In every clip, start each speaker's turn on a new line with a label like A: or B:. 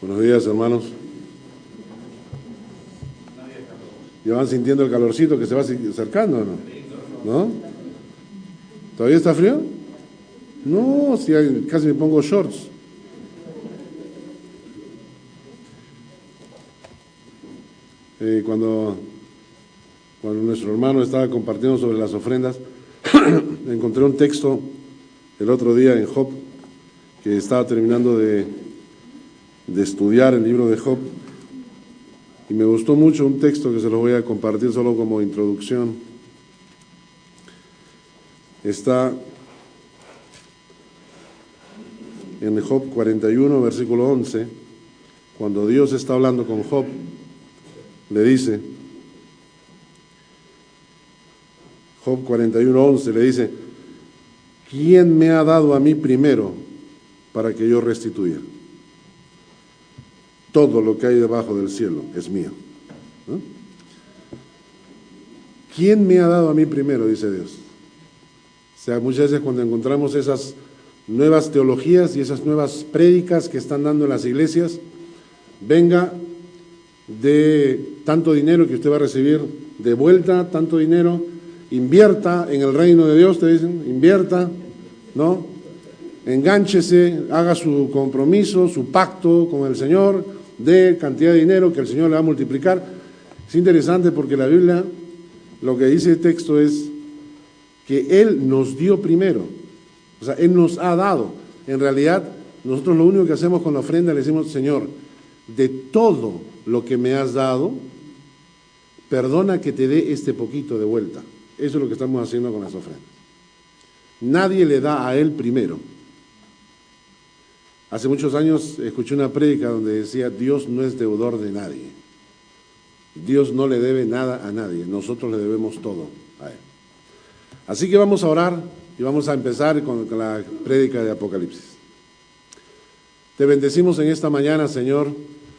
A: Buenos días, hermanos. ¿Ya van sintiendo el calorcito que se va acercando o no? ¿No? ¿Todavía está frío? No, si casi me pongo shorts. Cuando nuestro hermano estaba compartiendo sobre las ofrendas, encontré un texto el otro día en Job, que estaba terminando de estudiar el libro de Job, y me gustó mucho un texto que se los voy a compartir solo como introducción. Está en Job 41, versículo 11, cuando Dios está hablando con Job, le dice, Job 41, 11, le dice, ¿quién me ha dado a mí primero para que yo restituya? Todo lo que hay debajo del cielo es mío, ¿no? ¿Quién me ha dado a mí primero? Dice Dios. O sea, muchas veces cuando encontramos esas nuevas teologías y esas nuevas prédicas que están dando en las iglesias, venga de tanto dinero que usted va a recibir de vuelta, tanto dinero, invierta en el reino de Dios, te dicen, invierta, ¿no? Engánchese, haga su compromiso, su pacto con el Señor, de cantidad de dinero que el Señor le va a multiplicar. Es interesante porque la Biblia, lo que dice el texto es que Él nos dio primero, o sea, Él nos ha dado. En realidad, nosotros lo único que hacemos con la ofrenda, le decimos, Señor, de todo lo que me has dado, perdona que te dé este poquito de vuelta. Eso es lo que estamos haciendo con las ofrendas. Nadie le da a Él primero. Hace muchos años escuché una prédica donde decía, Dios no es deudor de nadie. Dios no le debe nada a nadie, nosotros le debemos todo a Él. Así que vamos a orar y vamos a empezar con la prédica de Apocalipsis. Te bendecimos en esta mañana, Señor,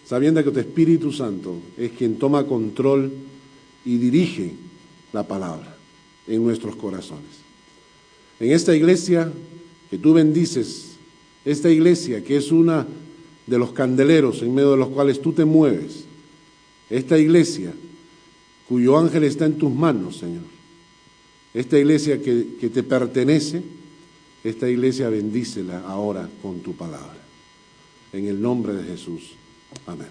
A: sabiendo que tu Espíritu Santo es quien toma control y dirige la palabra en nuestros corazones. En esta iglesia que tú bendices, esta iglesia que es una de los candeleros en medio de los cuales tú te mueves, esta iglesia cuyo ángel está en tus manos, Señor, esta iglesia que te pertenece, esta iglesia bendícela ahora con tu palabra. En el nombre de Jesús. Amén.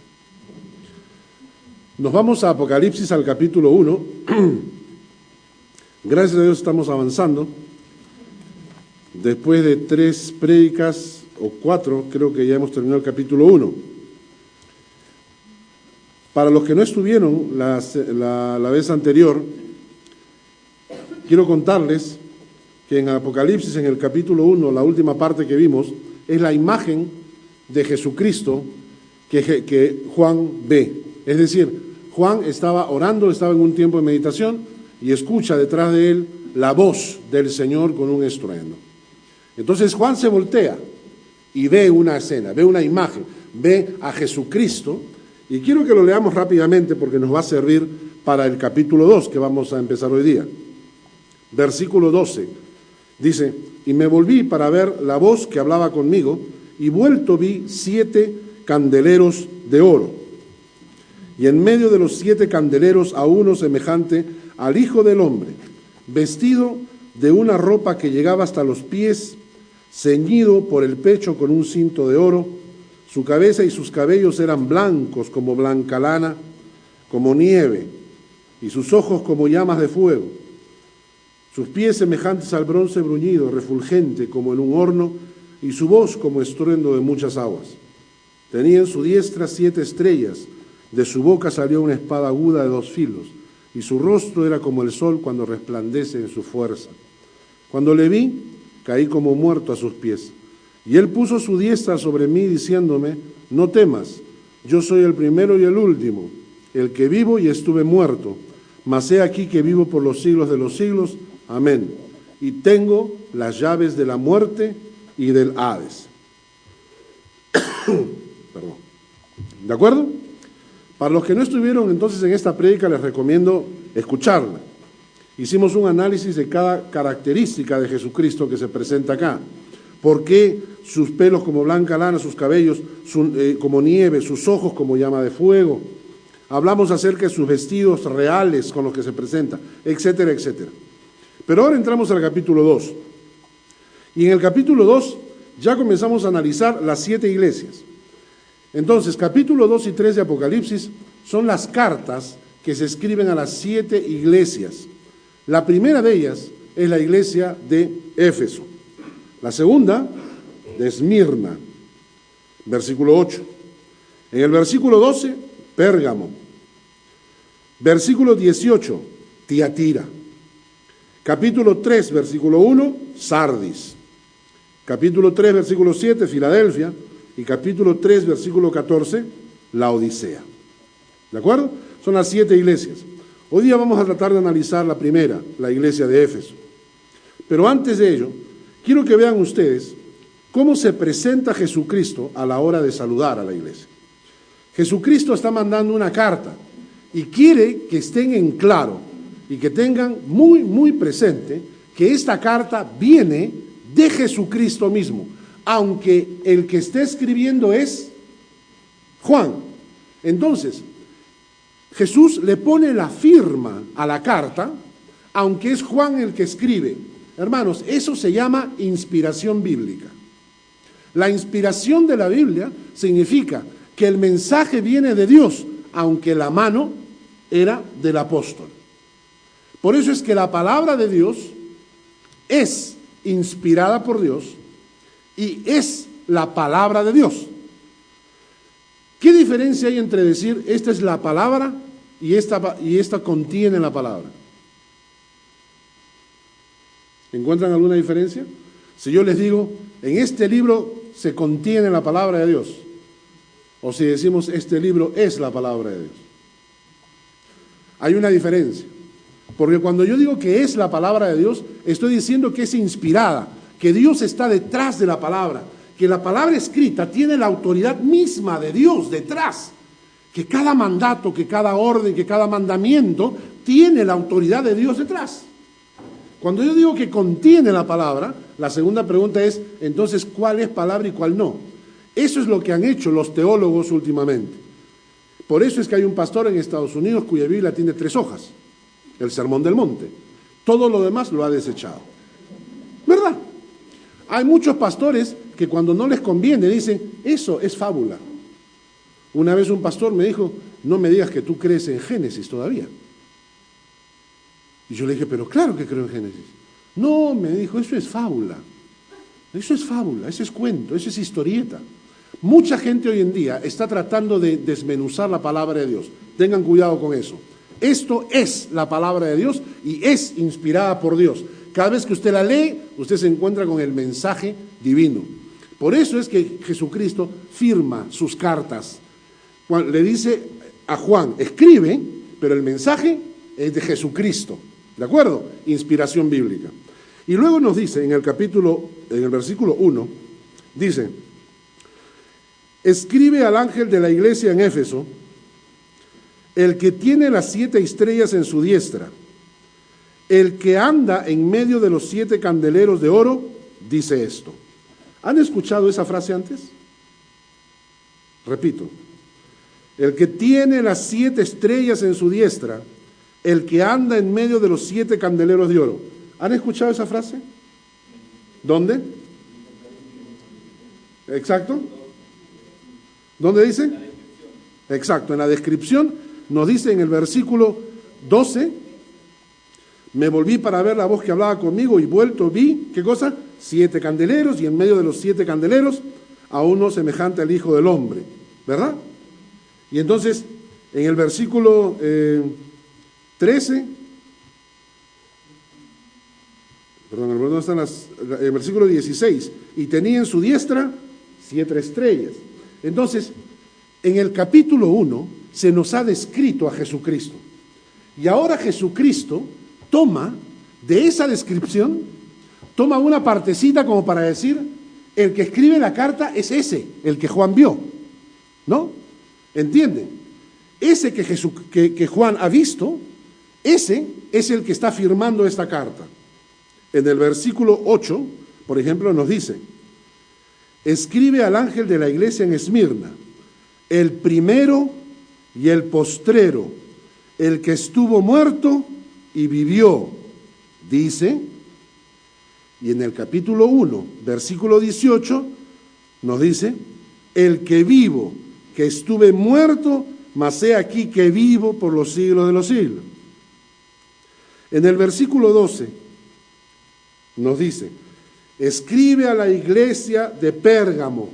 A: Nos vamos a Apocalipsis al capítulo 1. Gracias a Dios estamos avanzando. Después de 3 prédicas, o 4, creo que ya hemos terminado el capítulo 1. Para los que no estuvieron la vez anterior, quiero contarles que en Apocalipsis, en el capítulo 1, la última parte que vimos, es la imagen de Jesucristo que Juan ve. Es decir, Juan estaba orando, estaba en un tiempo de meditación y escucha detrás de él la voz del Señor con un estruendo. Entonces Juan se voltea y ve una escena, ve una imagen, ve a Jesucristo, y quiero que lo leamos rápidamente porque nos va a servir para el capítulo 2 que vamos a empezar hoy día. Versículo 12, dice, y me volví para ver la voz que hablaba conmigo, y vuelto vi 7 candeleros de oro, y en medio de los 7 candeleros a uno semejante al Hijo del Hombre, vestido de una ropa que llegaba hasta los pies, ceñido por el pecho con un cinto de oro, su cabeza y sus cabellos eran blancos como blanca lana, como nieve, y sus ojos como llamas de fuego, sus pies semejantes al bronce bruñido, refulgente como en un horno, y su voz como estruendo de muchas aguas. Tenía en su diestra 7 estrellas, de su boca salió una espada aguda de 2 filos, y su rostro era como el sol cuando resplandece en su fuerza. Cuando le vi, caí como muerto a sus pies. Y él puso su diestra sobre mí, diciéndome, no temas, yo soy el primero y el último, el que vivo y estuve muerto, mas he aquí que vivo por los siglos de los siglos. Amén. Y tengo las llaves de la muerte y del Hades. Perdón. ¿De acuerdo? Para los que no estuvieron entonces en esta prédica, les recomiendo escucharla. Hicimos un análisis de cada característica de Jesucristo que se presenta acá. ¿Por qué sus pelos como blanca lana, sus cabellos como nieve, sus ojos como llama de fuego? Hablamos acerca de sus vestidos reales con los que se presenta, etcétera, etcétera. Pero ahora entramos al capítulo 2. Y en el capítulo 2 ya comenzamos a analizar las 7 iglesias. Entonces, capítulo 2 y 3 de Apocalipsis son las cartas que se escriben a las 7 iglesias. La primera de ellas es la iglesia de Éfeso. La segunda, de Esmirna, versículo 8. En el versículo 12, Pérgamo. Versículo 18, Tiatira. Capítulo 3, versículo 1, Sardis. Capítulo 3, versículo 7, Filadelfia. Y capítulo 3, versículo 14, la Odisea. ¿De acuerdo? Son las 7 iglesias. Hoy día vamos a tratar de analizar la primera, la iglesia de Éfeso. Pero antes de ello, quiero que vean ustedes cómo se presenta Jesucristo a la hora de saludar a la iglesia. Jesucristo está mandando una carta y quiere que estén en claro y que tengan muy, muy presente que esta carta viene de Jesucristo mismo, aunque el que esté escribiendo es Juan. Entonces, Jesús le pone la firma a la carta, aunque es Juan el que escribe. Hermanos, eso se llama inspiración bíblica. La inspiración de la Biblia significa que el mensaje viene de Dios, aunque la mano era del apóstol. Por eso es que la palabra de Dios es inspirada por Dios y es la palabra de Dios. ¿Qué diferencia hay entre decir esta es la palabra y esta contiene la palabra? ¿Encuentran alguna diferencia? Si yo les digo, en este libro se contiene la palabra de Dios, o si decimos este libro es la palabra de Dios. Hay una diferencia, porque cuando yo digo que es la palabra de Dios, estoy diciendo que es inspirada, que Dios está detrás de la palabra, que la palabra escrita tiene la autoridad misma de Dios detrás, que cada mandato, que cada orden, que cada mandamiento tiene la autoridad de Dios detrás. Cuando yo digo que contiene la palabra, la segunda pregunta es, entonces, ¿cuál es palabra y cuál no? Eso es lo que han hecho los teólogos últimamente. Por eso es que hay un pastor en Estados Unidos cuya Biblia tiene 3 hojas, el Sermón del Monte. Todo lo demás lo ha desechado. ¿Verdad? Hay muchos pastores que cuando no les conviene dicen, eso es fábula. Una vez un pastor me dijo, no me digas que tú crees en Génesis todavía. Y yo le dije, pero claro que creo en Génesis. No, me dijo, eso es fábula. Eso es fábula, eso es cuento, eso es historieta. Mucha gente hoy en día está tratando de desmenuzar la palabra de Dios. Tengan cuidado con eso. Esto es la palabra de Dios y es inspirada por Dios. Cada vez que usted la lee, usted se encuentra con el mensaje divino. Por eso es que Jesucristo firma sus cartas. Le dice a Juan, escribe, pero el mensaje es de Jesucristo. ¿De acuerdo? Inspiración bíblica. Y luego nos dice en el versículo 1, dice, escribe al ángel de la iglesia en Éfeso, el que tiene las 7 estrellas en su diestra, el que anda en medio de los 7 candeleros de oro, dice esto. ¿Han escuchado esa frase antes? Repito, el que tiene las 7 estrellas en su diestra, el que anda en medio de los 7 candeleros de oro. ¿Han escuchado esa frase? ¿Dónde? Exacto. ¿Dónde dice? Exacto, en la descripción nos dice en el versículo 12, me volví para ver la voz que hablaba conmigo y vuelto vi, ¿qué cosa? 7 candeleros y en medio de los 7 candeleros a uno semejante al Hijo del Hombre, ¿verdad? Y entonces en el versículo 13, perdón, ¿dónde están el versículo 16? Y tenía en su diestra 7 estrellas. Entonces, en el capítulo 1 se nos ha descrito a Jesucristo. Y ahora Jesucristo toma de esa descripción, toma una partecita como para decir, el que escribe la carta es ese, el que Juan vio. ¿No? ¿Entienden? Ese que Juan ha visto, ese es el que está firmando esta carta. En el versículo 8, por ejemplo, nos dice, escribe al ángel de la iglesia en Esmirna, el primero y el postrero, el que estuvo muerto y vivió, dice. Y en el capítulo 1, versículo 18, nos dice, el que vivo, que estuve muerto, mas he aquí que vivo por los siglos de los siglos. En el versículo 12 nos dice, escribe a la iglesia de Pérgamo,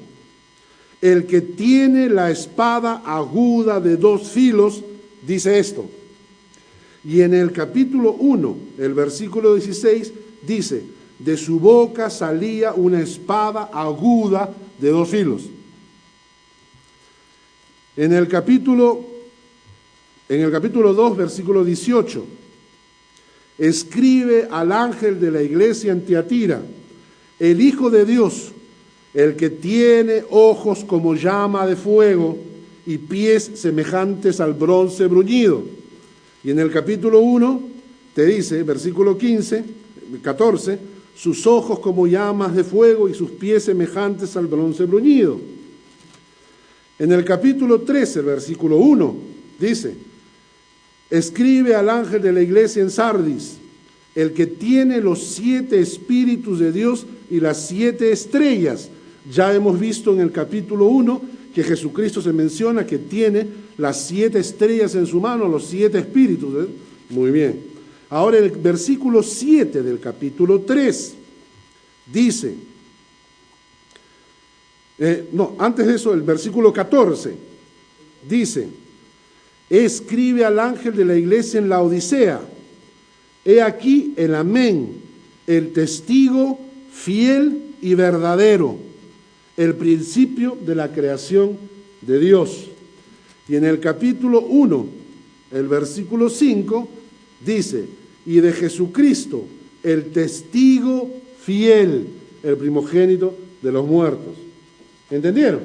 A: el que tiene la espada aguda de 2 filos, dice esto. Y en el capítulo 1, el versículo 16, dice, de su boca salía una espada aguda de 2 filos. En el capítulo 2, versículo 18, escribe al ángel de la iglesia en Tiatira, el Hijo de Dios, el que tiene ojos como llama de fuego y pies semejantes al bronce bruñido. Y en el capítulo 1 te dice, versículo 14, sus ojos como llamas de fuego y sus pies semejantes al bronce bruñido. En el capítulo 13, versículo 1, dice, escribe al ángel de la iglesia en Sardis, el que tiene los 7 espíritus de Dios y las 7 estrellas. Ya hemos visto en el capítulo 1 que Jesucristo se menciona que tiene las 7 estrellas en su mano, los 7 espíritus, ¿eh? Muy bien. Ahora el versículo 7 del capítulo 3 dice, antes de eso, el versículo 14 dice, escribe al ángel de la iglesia en la Odisea, he aquí el amén, el testigo fiel y verdadero, el principio de la creación de Dios. Y en el capítulo 1, el versículo 5, dice, y de Jesucristo, el testigo fiel, el primogénito de los muertos. ¿Entendieron?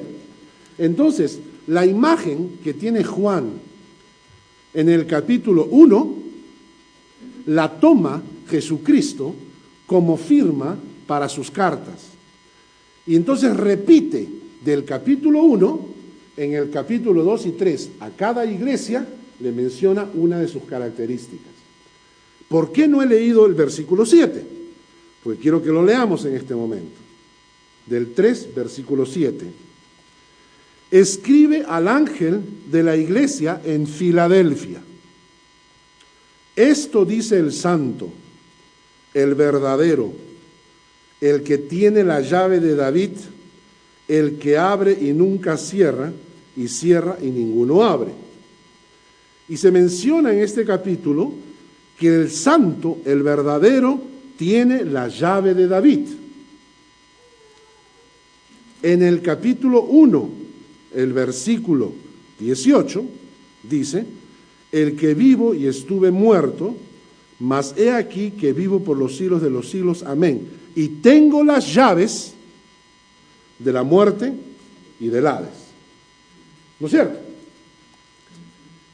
A: Entonces, la imagen que tiene Juan en el capítulo 1, la toma Jesucristo como firma para sus cartas. Y entonces repite del capítulo 1, en el capítulo 2 y 3, a cada iglesia le menciona una de sus características. ¿Por qué no he leído el versículo 7? Pues quiero que lo leamos en este momento. Del 3, versículo 7. Escribe al ángel de la iglesia en Filadelfia. Esto dice el santo, el verdadero, el que tiene la llave de David, el que abre y nunca cierra, y cierra y ninguno abre. Y se menciona en este capítulo que el santo, el verdadero, tiene la llave de David. En el capítulo 1, el versículo 18, dice, el que vivo y estuve muerto, mas he aquí que vivo por los siglos de los siglos, amén. Y tengo las llaves de la muerte y del Hades. ¿No es cierto?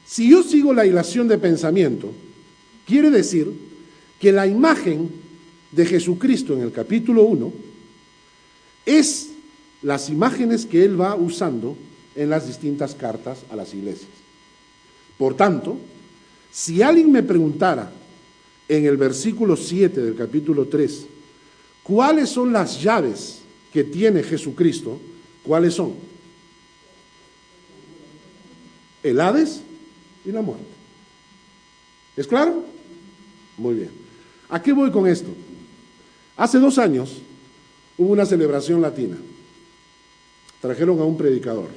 A: Si yo sigo la hilación de pensamiento, quiere decir que la imagen de Jesucristo en el capítulo 1 es las imágenes que él va usando en las distintas cartas a las iglesias. Por tanto, si alguien me preguntara en el versículo 7 del capítulo 3, ¿cuáles son las llaves que tiene Jesucristo? ¿Cuáles son? El Hades y la muerte. ¿Es claro? Muy bien. ¿A qué voy con esto? Hace 2 años hubo una celebración latina. Trajeron a un predicador.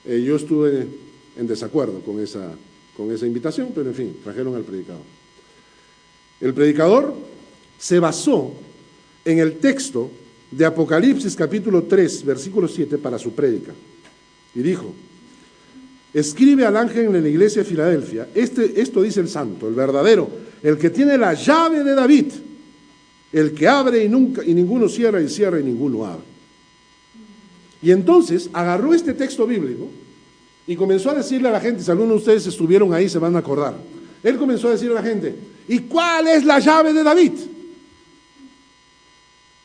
A: Yo estuve en desacuerdo con esa invitación, pero en fin, trajeron al predicador. El predicador se basó en el texto de Apocalipsis capítulo 3, versículo 7 para su prédica. Y dijo, escribe al ángel en la iglesia de Filadelfia, esto dice el santo, el verdadero, el que tiene la llave de David, el que abre y ninguno cierra, y cierra y ninguno abre. Y entonces agarró este texto bíblico y comenzó a decirle a la gente, si algunos de ustedes estuvieron ahí se van a acordar, él comenzó a decirle a la gente, ¿y cuál es la llave de David?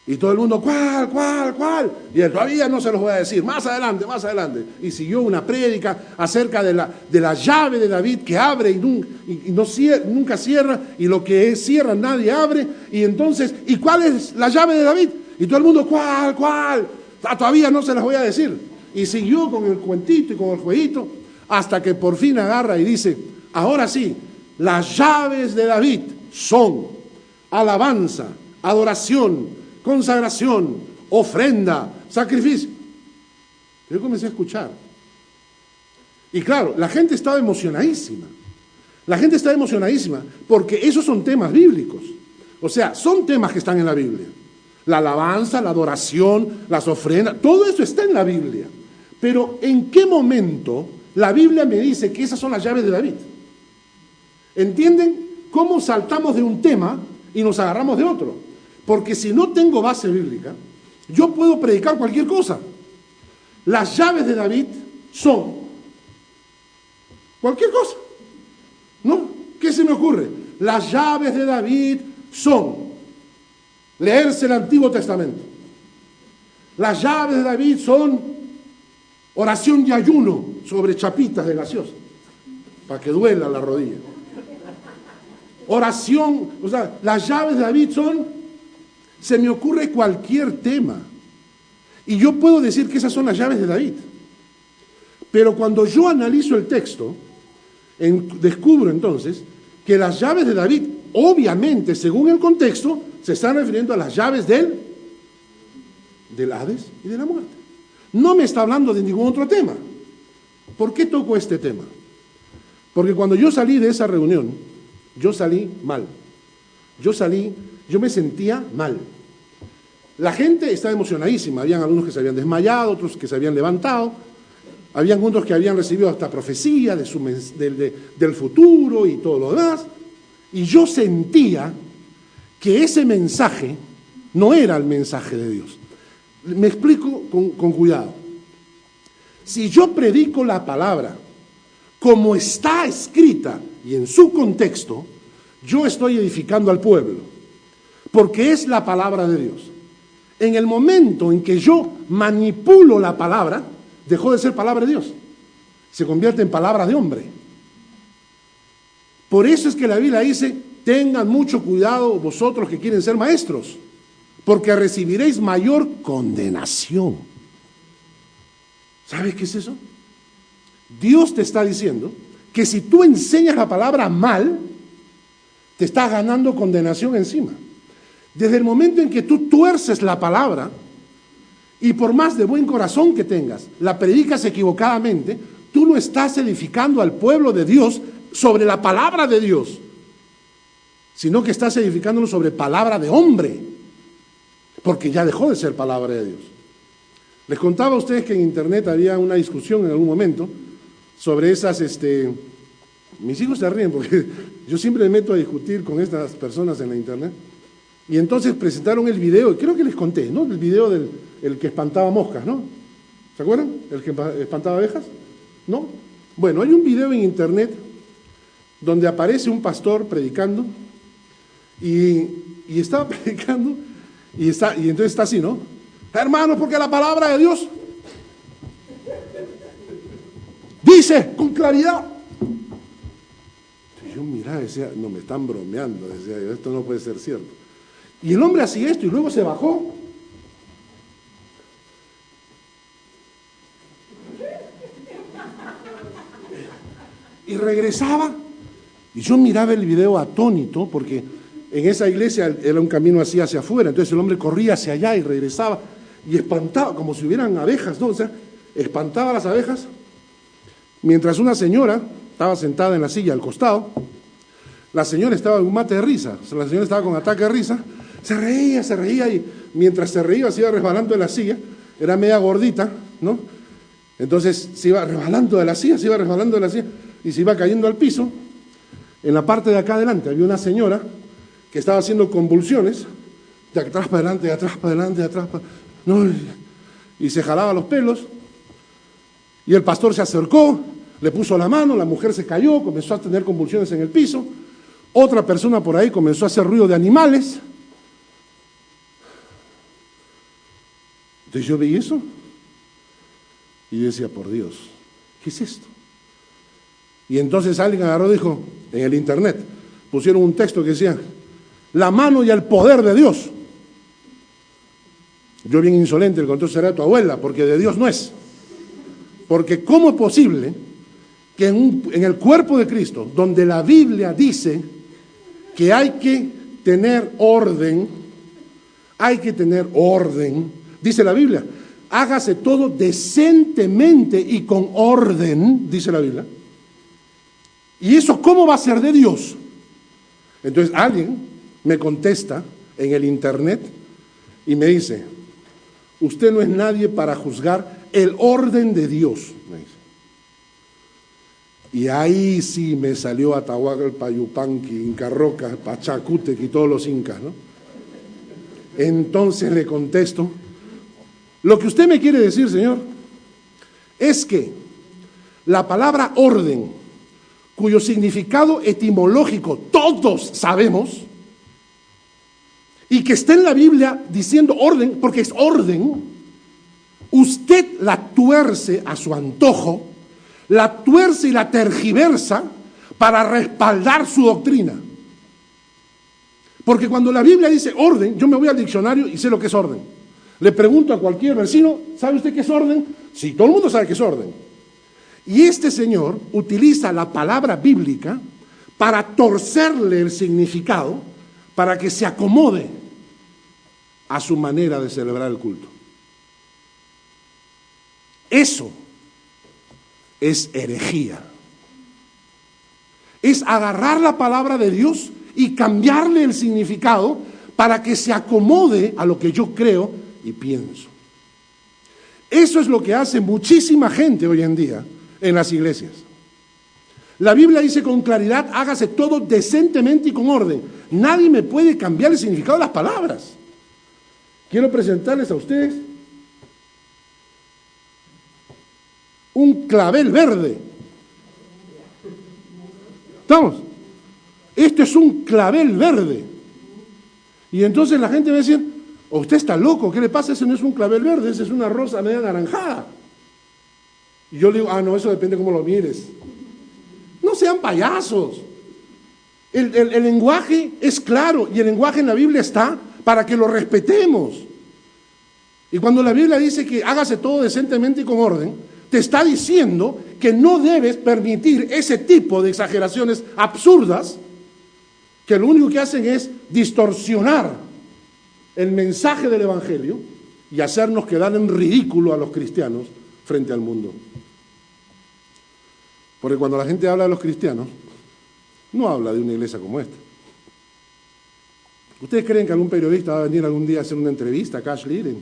A: Y todo el mundo, ¿cuál? Y él, todavía no se los voy a decir, más adelante. Y siguió una prédica acerca de la llave de David que abre y nunca cierra, y lo que cierra nadie abre. Y entonces, ¿y cuál es la llave de David? Y todo el mundo, ¿cuál? Todavía no se las voy a decir. Y siguió con el cuentito y con el jueguito, hasta que por fin agarra y dice, ahora sí, las llaves de David son alabanza, adoración, consagración, ofrenda, sacrificio. Yo comencé a escuchar. Y claro, la gente estaba emocionadísima. Porque esos son temas bíblicos. O sea, son temas que están en la Biblia. La alabanza, la adoración, las ofrendas, todo eso está en la Biblia. Pero ¿en qué momento la Biblia me dice que esas son las llaves de David? ¿Entienden cómo saltamos de un tema y nos agarramos de otro? Porque si no tengo base bíblica, yo puedo predicar cualquier cosa. Las llaves de David son cualquier cosa. ¿No? ¿Qué se me ocurre? Las llaves de David son leerse el Antiguo Testamento. Las llaves de David son oración y ayuno sobre chapitas de gaseosa, para que duela la rodilla. Oración, o sea, las llaves de David son... Se me ocurre cualquier tema. Y yo puedo decir que esas son las llaves de David. Pero cuando yo analizo el texto, descubro entonces que las llaves de David, obviamente, según el contexto, se están refiriendo a las llaves del Hades y de la muerte. No me está hablando de ningún otro tema. ¿Por qué toco este tema? Porque cuando yo salí de esa reunión, yo salí mal. Yo me sentía mal. La gente estaba emocionadísima. Habían algunos que se habían desmayado, otros que se habían levantado. Habían otros que habían recibido hasta profecía del futuro y todo lo demás. Y yo sentía que ese mensaje no era el mensaje de Dios. Me explico con cuidado. Si yo predico la palabra como está escrita y en su contexto, yo estoy edificando al pueblo. Porque es la palabra de Dios. En el momento en que yo manipulo la palabra, dejó de ser palabra de Dios. Se convierte en palabra de hombre. Por eso es que la Biblia dice, tengan mucho cuidado vosotros que quieren ser maestros, porque recibiréis mayor condenación. ¿Sabes qué es eso? Dios te está diciendo que si tú enseñas la palabra mal, te estás ganando condenación encima. Desde el momento en que tú tuerces la palabra y por más de buen corazón que tengas, la predicas equivocadamente, tú no estás edificando al pueblo de Dios sobre la palabra de Dios, sino que estás edificándolo sobre palabra de hombre, porque ya dejó de ser palabra de Dios. Les contaba a ustedes que en internet había una discusión en algún momento sobre esas, mis hijos se ríen porque yo siempre me meto a discutir con estas personas en la internet. Y entonces presentaron el video, creo que les conté, ¿no? El video del que espantaba moscas, ¿no? ¿Se acuerdan? El que espantaba abejas, ¿no? Bueno, hay un video en internet donde aparece un pastor predicando y estaba predicando y entonces está así, ¿no? Hermanos, porque la palabra de Dios dice con claridad. Entonces yo miraba y decía, no, me están bromeando, decía yo, esto no puede ser cierto. Y el hombre hacía esto y luego se bajó. Y regresaba. Y yo miraba el video atónito porque en esa iglesia era un camino así hacia afuera. Entonces el hombre corría hacia allá y regresaba y espantaba, como si hubieran abejas, ¿no? O sea, espantaba a las abejas. Mientras una señora estaba sentada en la silla al costado, la señora estaba en un mate de risa. O sea, la señora estaba con ataque de risa. Se reía y mientras se reía se iba resbalando de la silla, era media gordita, ¿no? Entonces se iba resbalando de la silla y se iba cayendo al piso. En la parte de acá adelante había una señora que estaba haciendo convulsiones, de atrás para adelante, de atrás para adelante, de atrás para... ¿no? Y se jalaba los pelos. Y el pastor se acercó, le puso la mano, la mujer se cayó, comenzó a tener convulsiones en el piso. Otra persona por ahí comenzó a hacer ruido de animales. Entonces yo veía eso y decía, por Dios, ¿qué es esto? Y entonces alguien agarró y dijo, en el internet, pusieron un texto que decía, la mano y el poder de Dios. Yo bien insolente, le conté, será tu abuela, porque de Dios no es. Porque ¿cómo es posible que en el cuerpo de Cristo, donde la Biblia dice que hay que tener orden, dice la Biblia, hágase todo decentemente y con orden, dice la Biblia. ¿Y eso cómo va a ser de Dios? Entonces alguien me contesta en el internet y me dice, usted no es nadie para juzgar el orden de Dios, me dice. Y ahí sí me salió Atahualpa, Payupanqui, Inca Roca, Pachacútec y todos los incas, ¿no? Entonces le contesto, lo que usted me quiere decir, señor, es que la palabra orden, cuyo significado etimológico todos sabemos, y que está en la Biblia diciendo orden, porque es orden, usted la tuerce a su antojo, la tuerce y la tergiversa para respaldar su doctrina. Porque cuando la Biblia dice orden, yo me voy al diccionario y sé lo que es orden. Le pregunto a cualquier vecino, ¿sabe usted qué es orden? Sí, todo el mundo sabe qué es orden. Y este señor utiliza la palabra bíblica para torcerle el significado, para que se acomode a su manera de celebrar el culto. Eso es herejía. Es agarrar la palabra de Dios y cambiarle el significado para que se acomode a lo que yo creo y pienso. Eso es lo que hace muchísima gente hoy en día en las iglesias. La Biblia dice con claridad, hágase todo decentemente y con orden. Nadie me puede cambiar el significado de las palabras. Quiero presentarles a ustedes un clavel verde. ¿Estamos? Esto es un clavel verde. Y entonces la gente va a decir, usted está loco, ¿qué le pasa? Ese no es un clavel verde, ese es una rosa media anaranjada. Y yo le digo, no, eso depende cómo lo mires. No sean payasos. El lenguaje es claro y el lenguaje en la Biblia está para que lo respetemos. Y cuando la Biblia dice que hágase todo decentemente y con orden, te está diciendo que no debes permitir ese tipo de exageraciones absurdas que lo único que hacen es distorsionar el mensaje del Evangelio y hacernos quedar en ridículo a los cristianos frente al mundo. Porque cuando la gente habla de los cristianos, no habla de una iglesia como esta. ¿Ustedes creen que algún periodista va a venir algún día a hacer una entrevista a Cash Liren?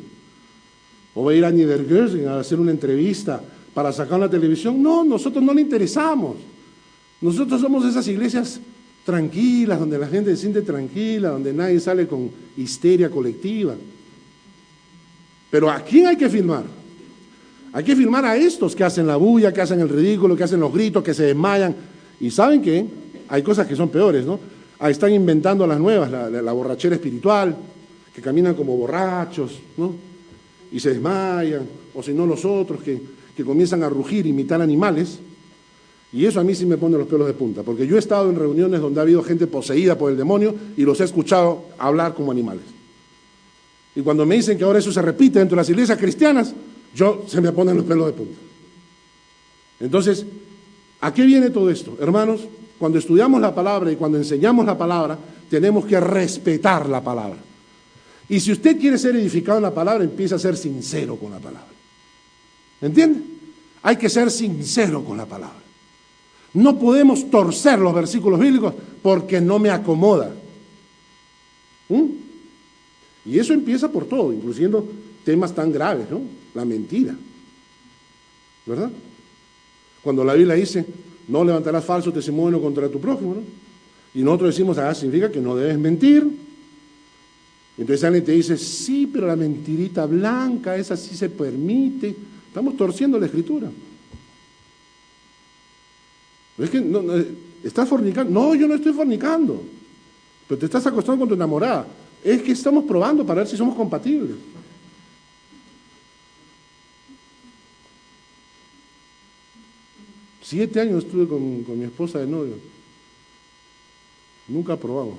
A: ¿O va a ir a Niedergöring a hacer una entrevista para sacar la televisión? No, nosotros no le interesamos. Nosotros somos esas iglesias tranquilas, donde la gente se siente tranquila, donde nadie sale con histeria colectiva. Pero ¿a quién hay que filmar? Hay que filmar a estos que hacen la bulla, que hacen el ridículo, que hacen los gritos, que se desmayan. Y ¿saben qué? Hay cosas que son peores, ¿no? Ahí están inventando las nuevas, la borrachera espiritual, que caminan como borrachos, ¿no? Y se desmayan, o si no los otros que comienzan a rugir, imitar animales. Y eso a mí sí me pone los pelos de punta, porque yo he estado en reuniones donde ha habido gente poseída por el demonio y los he escuchado hablar como animales. Y cuando me dicen que ahora eso se repite dentro de las iglesias cristianas, se me ponen los pelos de punta. Entonces, ¿a qué viene todo esto? Hermanos, cuando estudiamos la palabra y cuando enseñamos la palabra, tenemos que respetar la palabra. Y si usted quiere ser edificado en la palabra, empieza a ser sincero con la palabra. ¿Entiende? Hay que ser sincero con la palabra. No podemos torcer los versículos bíblicos porque no me acomoda. Y eso empieza por todo, incluyendo temas tan graves, ¿no? La mentira. ¿Verdad? Cuando la Biblia dice, no levantarás falso testimonio contra tu prójimo, ¿no? Y nosotros decimos, significa que no debes mentir. Entonces alguien te dice, sí, pero la mentirita blanca, esa sí se permite. Estamos torciendo la Escritura. Es que estás fornicando. No, yo no estoy fornicando. Pero te estás acostando con tu enamorada. Es que estamos probando para ver si somos compatibles. 7 años estuve con mi esposa de novio. Nunca aprobamos.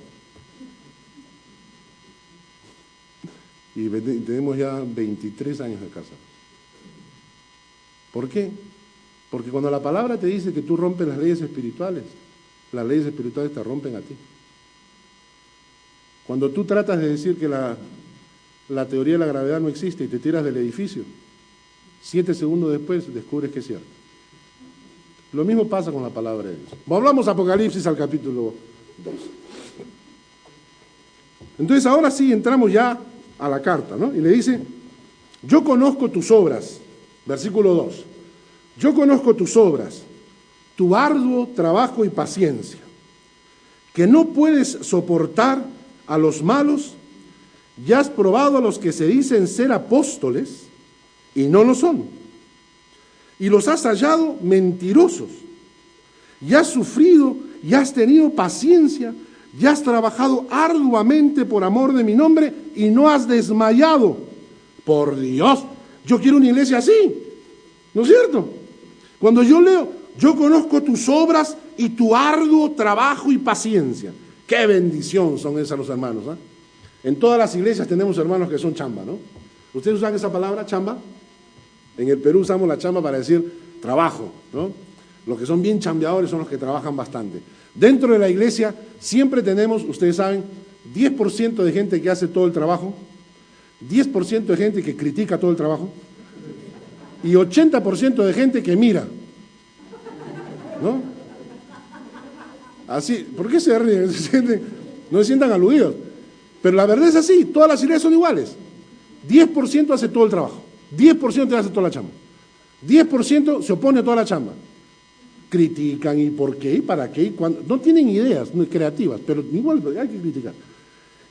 A: Y tenemos ya 23 años de casados. ¿Por qué? Porque cuando la palabra te dice que tú rompes las leyes espirituales te rompen a ti. Cuando tú tratas de decir que la teoría de la gravedad no existe y te tiras del edificio, 7 segundos después descubres que es cierto. Lo mismo pasa con la palabra de Dios. Volvamos a Apocalipsis al capítulo 2. Entonces ahora sí entramos ya a la carta, ¿no? Y le dice, yo conozco tus obras, versículo 2, yo conozco tus obras, tu arduo trabajo y paciencia, que no puedes soportar a los malos, ya has probado a los que se dicen ser apóstoles y no lo son, y los has hallado mentirosos, y has sufrido y has tenido paciencia, y has trabajado arduamente por amor de mi nombre y no has desmayado. Por Dios, yo quiero una iglesia así, ¿no es cierto? Cuando yo leo, yo conozco tus obras y tu arduo trabajo y paciencia. Qué bendición son esas los hermanos, ¿eh? En todas las iglesias tenemos hermanos que son chamba, ¿no? ¿Ustedes usan esa palabra, chamba? En el Perú usamos la chamba para decir trabajo, ¿no? Los que son bien chambeadores son los que trabajan bastante. Dentro de la iglesia siempre tenemos, ustedes saben, 10% de gente que hace todo el trabajo, 10% de gente que critica todo el trabajo y 80% de gente que mira, ¿no? Así, ¿por qué se ríen? No se sientan aludidos. Pero la verdad es así, todas las iglesias son iguales. 10% hace todo el trabajo, 10% te hace toda la chamba, 10% se opone a toda la chamba. Critican y por qué y para qué y cuándo. No tienen ideas creativas, pero igual hay que criticar.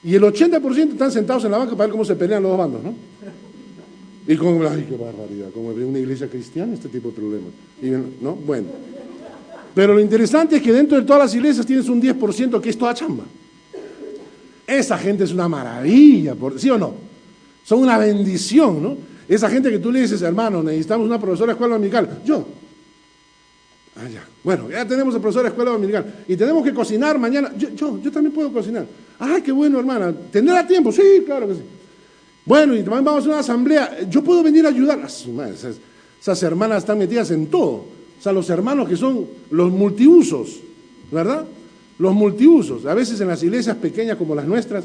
A: Y el 80% están sentados en la banca para ver cómo se pelean los dos bandos, ¿no? Y con, ay, qué barbaridad, como en una iglesia cristiana este tipo de problemas. Y, ¿no? Bueno. Pero lo interesante es que dentro de todas las iglesias tienes un 10% que es toda chamba. Esa gente es una maravilla, ¿sí o no? Son una bendición, ¿no? Esa gente que tú le dices, hermano, necesitamos una profesora de escuela dominical. Ya. Bueno, ya tenemos el profesor de escuela dominical y tenemos que cocinar mañana. Yo también puedo cocinar. ¡Ay, qué bueno, hermana! ¿Tendrá tiempo? Sí, claro que sí. Bueno, y también vamos a hacer una asamblea. Yo puedo venir a ayudar. Esas hermanas están metidas en todo. O sea, los hermanos que son los multiusos, ¿verdad? Los multiusos. A veces en las iglesias pequeñas como las nuestras,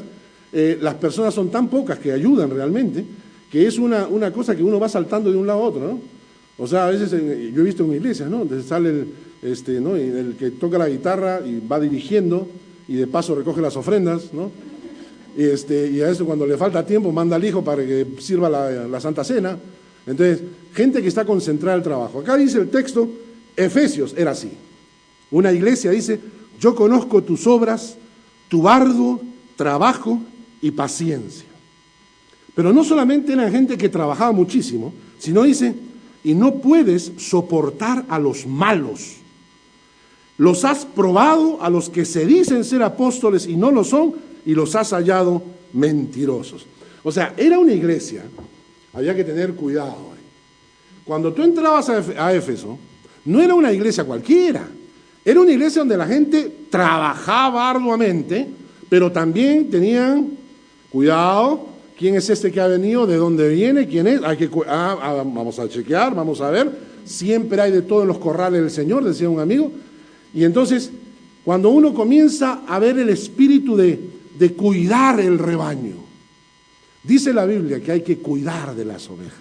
A: las personas son tan pocas que ayudan realmente, que es una cosa que uno va saltando de un lado a otro, ¿no? O sea, a veces yo he visto en iglesias, ¿no? Donde sale ¿no? el que toca la guitarra y va dirigiendo y de paso recoge las ofrendas, ¿no? Y a eso cuando le falta tiempo manda al hijo para que sirva la Santa Cena. Entonces, gente que está concentrada en el trabajo. Acá dice el texto, Efesios era así. Una iglesia dice, yo conozco tus obras, tu arduo trabajo y paciencia. Pero no solamente eran gente que trabajaba muchísimo, sino dice, y no puedes soportar a los malos. Los has probado a los que se dicen ser apóstoles y no lo son, y los has hallado mentirosos. O sea, era una iglesia, había que tener cuidado. Cuando tú entrabas a Éfeso, no era una iglesia cualquiera, era una iglesia donde la gente trabajaba arduamente, pero también tenían cuidado. ¿Quién es este que ha venido? ¿De dónde viene? ¿Quién es? Vamos a chequear, vamos a ver. Siempre hay de todo en los corrales del Señor, decía un amigo. Y entonces, cuando uno comienza a ver el espíritu de cuidar el rebaño, dice la Biblia que hay que cuidar de las ovejas.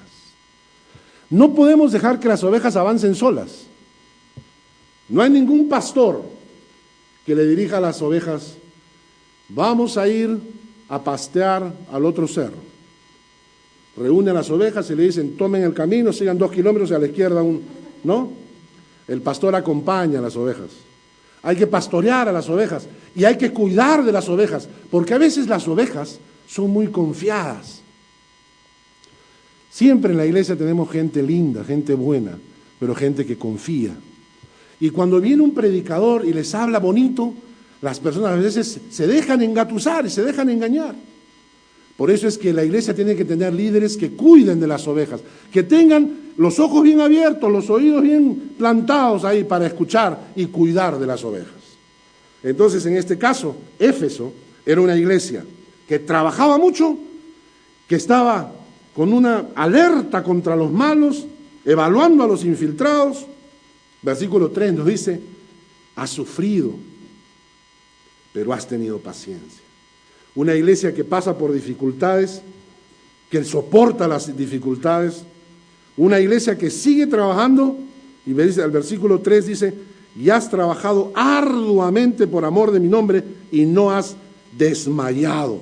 A: No podemos dejar que las ovejas avancen solas. No hay ningún pastor que le dirija a las ovejas, vamos a ir a pastear al otro cerro. Reúne a las ovejas y le dicen, tomen el camino, sigan 2 kilómetros y a la izquierda ¿no? El pastor acompaña a las ovejas. Hay que pastorear a las ovejas y hay que cuidar de las ovejas, porque a veces las ovejas son muy confiadas. Siempre en la iglesia tenemos gente linda, gente buena, pero gente que confía. Y cuando viene un predicador y les habla bonito, las personas a veces se dejan engatusar y se dejan engañar. Por eso es que la iglesia tiene que tener líderes que cuiden de las ovejas, que tengan los ojos bien abiertos, los oídos bien plantados ahí para escuchar y cuidar de las ovejas. Entonces, en este caso, Éfeso era una iglesia que trabajaba mucho, que estaba con una alerta contra los malos, evaluando a los infiltrados. Versículo 3 nos dice, has sufrido, pero has tenido paciencia. Una iglesia que pasa por dificultades, que soporta las dificultades. Una iglesia que sigue trabajando, y el versículo 3 dice, y has trabajado arduamente por amor de mi nombre y no has desmayado.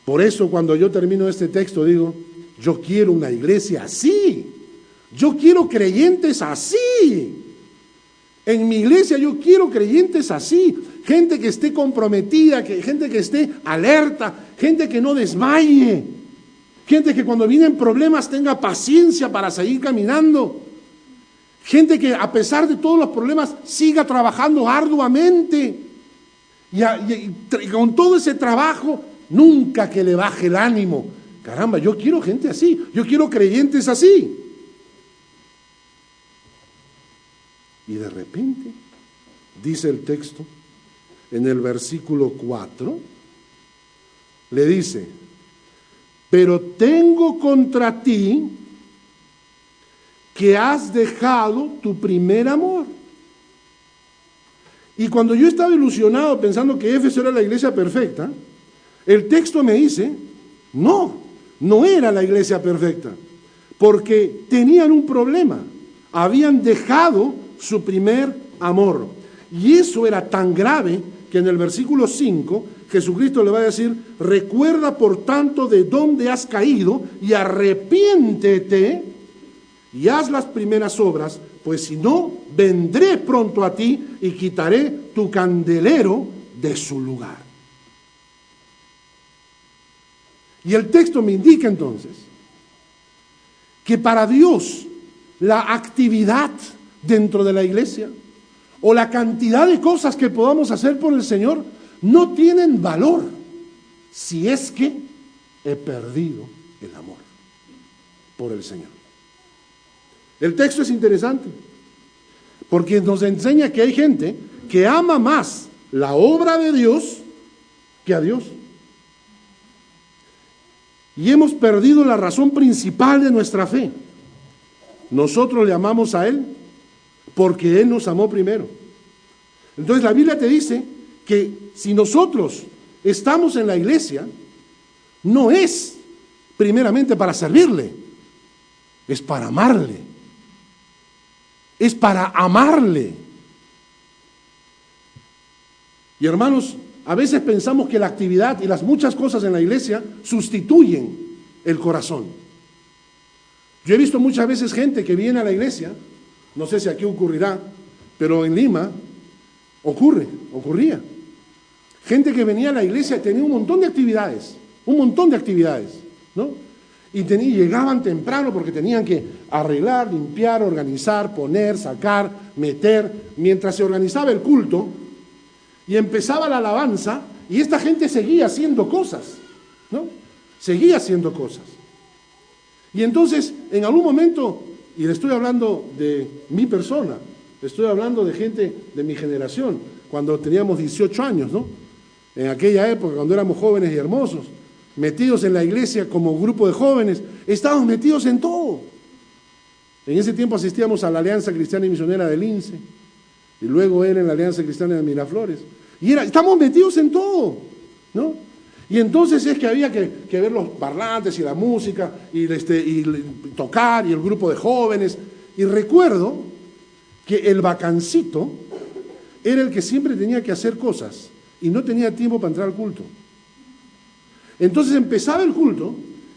A: Por eso cuando yo termino este texto digo, yo quiero una iglesia así. Yo quiero creyentes así. En mi iglesia yo quiero creyentes así, gente que esté comprometida, gente que esté alerta, gente que no desmaye, gente que cuando vienen problemas tenga paciencia para seguir caminando, gente que a pesar de todos los problemas siga trabajando arduamente y con todo ese trabajo nunca que le baje el ánimo. Caramba, yo quiero gente así, yo quiero creyentes así. Y de repente, dice el texto, en el versículo 4, le dice, pero tengo contra ti que has dejado tu primer amor. Y cuando yo estaba ilusionado pensando que Éfeso era la iglesia perfecta, el texto me dice, no era la iglesia perfecta, porque tenían un problema, habían dejado su primer amor. Y eso era tan grave que en el versículo 5 Jesucristo le va a decir, recuerda por tanto de dónde has caído y arrepiéntete y haz las primeras obras, pues si no, vendré pronto a ti y quitaré tu candelero de su lugar. Y el texto me indica entonces que para Dios la actividad dentro de la iglesia o la cantidad de cosas que podamos hacer por el Señor no tienen valor si es que he perdido el amor por el Señor. El texto es interesante porque nos enseña que hay gente que ama más la obra de Dios que a Dios. Y hemos perdido la razón principal de nuestra fe. Nosotros le amamos a Él porque Él nos amó primero. Entonces la Biblia te dice que si nosotros estamos en la iglesia, no es primeramente para servirle, es para amarle. Es para amarle. Y hermanos, a veces pensamos que la actividad y las muchas cosas en la iglesia sustituyen el corazón. Yo he visto muchas veces gente que viene a la iglesia, no sé si aquí ocurrirá, pero en Lima ocurría. Gente que venía a la iglesia y tenía un montón de actividades, ¿no? Y llegaban temprano porque tenían que arreglar, limpiar, organizar, poner, sacar, meter. Mientras se organizaba el culto y empezaba la alabanza, y esta gente seguía haciendo cosas, ¿no? Seguía haciendo cosas. Y entonces, en algún momento, y le estoy hablando de mi persona, estoy hablando de gente de mi generación, cuando teníamos 18 años, ¿no? En aquella época, cuando éramos jóvenes y hermosos, metidos en la iglesia como grupo de jóvenes, estábamos metidos en todo. En ese tiempo asistíamos a la Alianza Cristiana y Misionera del Lince, y luego era en la Alianza Cristiana de Miraflores. Y estamos metidos en todo, ¿no? Y entonces es que había que ver los parlantes y la música, y tocar, y el grupo de jóvenes. Y recuerdo que el bacancito era el que siempre tenía que hacer cosas, y no tenía tiempo para entrar al culto. Entonces empezaba el culto,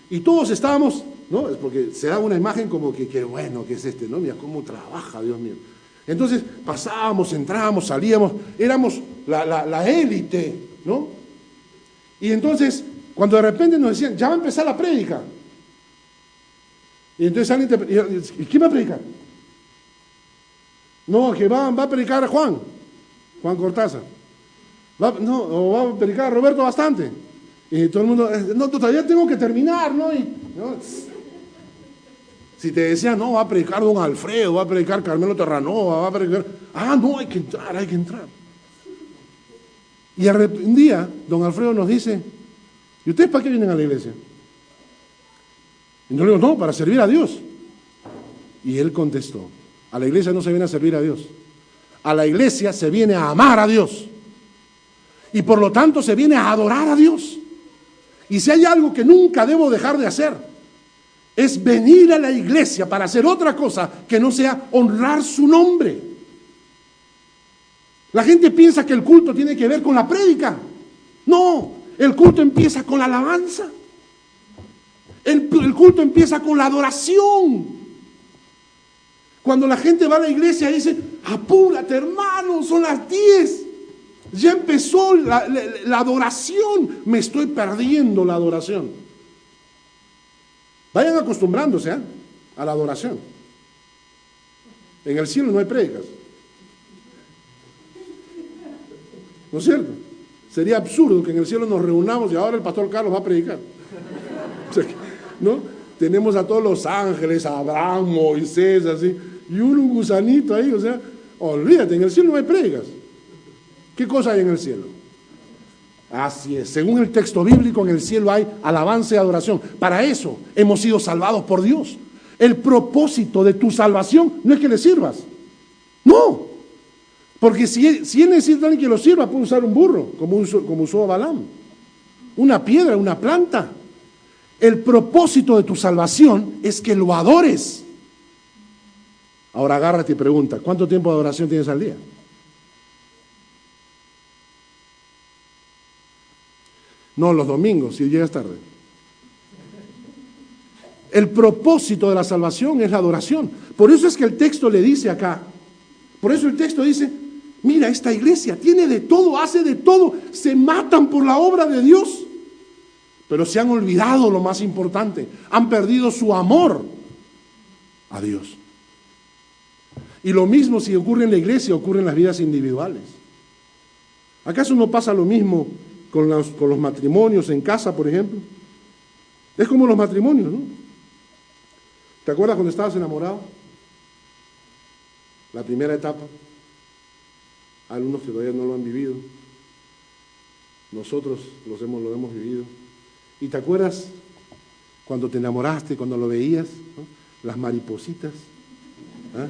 A: y todos estábamos, ¿no? Es porque se da una imagen como que bueno que es ¿no? Mira cómo trabaja, Dios mío. Entonces pasábamos, entrábamos, salíamos, éramos la élite, ¿no? Y entonces, cuando de repente nos decían, ya va a empezar la prédica. Y entonces alguien ¿y quién va a predicar? No, que va a predicar Juan Cortázar. O va a predicar Roberto Bastante. Y todo el mundo, no, todavía tengo que terminar, ¿no? ¿No? Si te decían, no, va a predicar don Alfredo, va a predicar Carmelo Terranova, va a predicar... no, hay que entrar, hay que entrar. Y un día, don Alfredo nos dice, ¿y ustedes para qué vienen a la iglesia? Y yo le digo, no, para servir a Dios. Y él contestó, a la iglesia no se viene a servir a Dios. A la iglesia se viene a amar a Dios. Y por lo tanto se viene a adorar a Dios. Y si hay algo que nunca debo dejar de hacer, es venir a la iglesia para hacer otra cosa que no sea honrar su nombre. La gente piensa que el culto tiene que ver con la prédica. No, el culto empieza con la alabanza. El culto empieza con la adoración. Cuando la gente va a la iglesia y dice, apúrate hermano, son las 10. Ya empezó la adoración. Me estoy perdiendo la adoración. Vayan acostumbrándose a la adoración. En el cielo no hay prédicas. ¿No es cierto? Sería absurdo que en el cielo nos reunamos y ahora el pastor Carlos va a predicar. O sea, ¿no? Tenemos a todos los ángeles, a Abraham, Moisés, así, y un gusanito ahí, o sea, olvídate, en el cielo no hay prédicas. ¿Qué cosa hay en el cielo? Así es, según el texto bíblico, en el cielo hay alabanza y adoración. Para eso hemos sido salvados por Dios. El propósito de tu salvación no es que le sirvas. No, porque si él necesita alguien que lo sirva, puede usar un burro, como usó Balaam, una piedra, una planta. El propósito de tu salvación es que lo adores. Ahora agárrate y pregunta, ¿cuánto tiempo de adoración tienes al día? No, los domingos, si llegas tarde. El propósito de la salvación es la adoración. Por eso es que el texto le dice acá, por eso el texto dice, mira, esta iglesia tiene de todo, hace de todo, se matan por la obra de Dios, pero se han olvidado lo más importante, han perdido su amor a Dios. Y lo mismo si ocurre en la iglesia, ocurre en las vidas individuales. ¿Acaso no pasa lo mismo con los matrimonios en casa, por ejemplo? Es como los matrimonios, ¿no? ¿Te acuerdas cuando estabas enamorado? La primera etapa. Algunos que todavía no lo han vivido. Nosotros lo hemos vivido. ¿Y te acuerdas cuando te enamoraste, cuando lo veías, ¿no? Las maripositas? ¿Ah?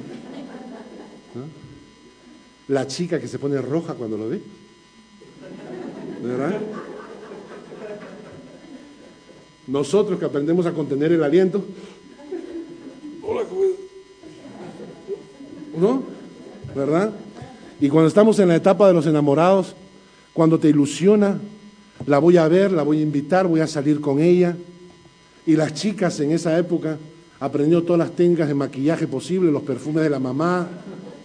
A: ¿Ah? La chica que se pone roja cuando lo ve. ¿Verdad? Nosotros que aprendemos a contener el aliento. Hola, ¿no? ¿Verdad? Y cuando estamos en la etapa de los enamorados, cuando te ilusiona, la voy a ver, la voy a invitar, voy a salir con ella. Y las chicas en esa época aprendió todas las técnicas de maquillaje posible, los perfumes de la mamá,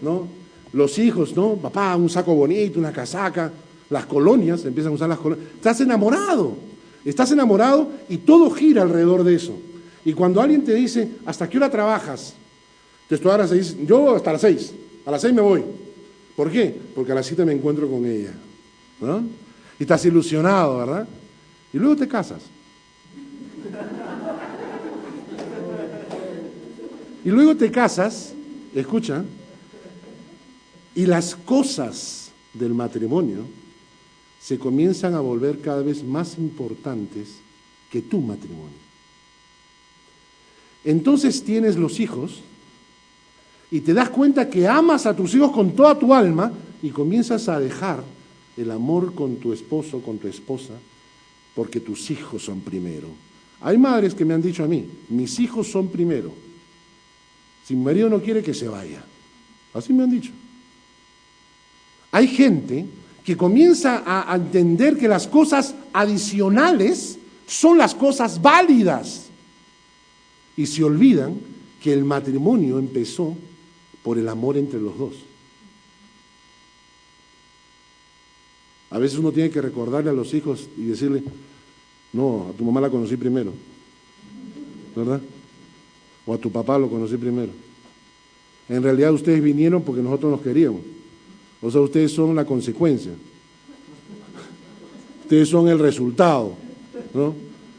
A: ¿no? Los hijos, ¿no? Papá, un saco bonito, una casaca. Las colonias, empiezan a usar las colonias. Estás enamorado y todo gira alrededor de eso. Y cuando alguien te dice, ¿hasta qué hora trabajas? Entonces tú ahora se dice, yo hasta las 6, a las 6 me voy. ¿Por qué? Porque a las 7 me encuentro con ella, ¿no? Y estás ilusionado, ¿verdad? Y luego te casas. Y luego te casas, escucha, y las cosas del matrimonio se comienzan a volver cada vez más importantes que tu matrimonio. Entonces tienes los hijos y te das cuenta que amas a tus hijos con toda tu alma y comienzas a dejar el amor con tu esposo, con tu esposa, porque tus hijos son primero. Hay madres que me han dicho a mí, mis hijos son primero. Si mi marido no quiere, que se vaya. Así me han dicho. Hay gente que comienza a entender que las cosas adicionales son las cosas válidas. Y se olvidan que el matrimonio empezó por el amor entre los dos. A veces uno tiene que recordarle a los hijos y decirle, no, a tu mamá la conocí primero, ¿verdad? O a tu papá lo conocí primero. En realidad ustedes vinieron porque nosotros nos queríamos. O sea, ustedes son la consecuencia. Ustedes son el resultado. ¿no?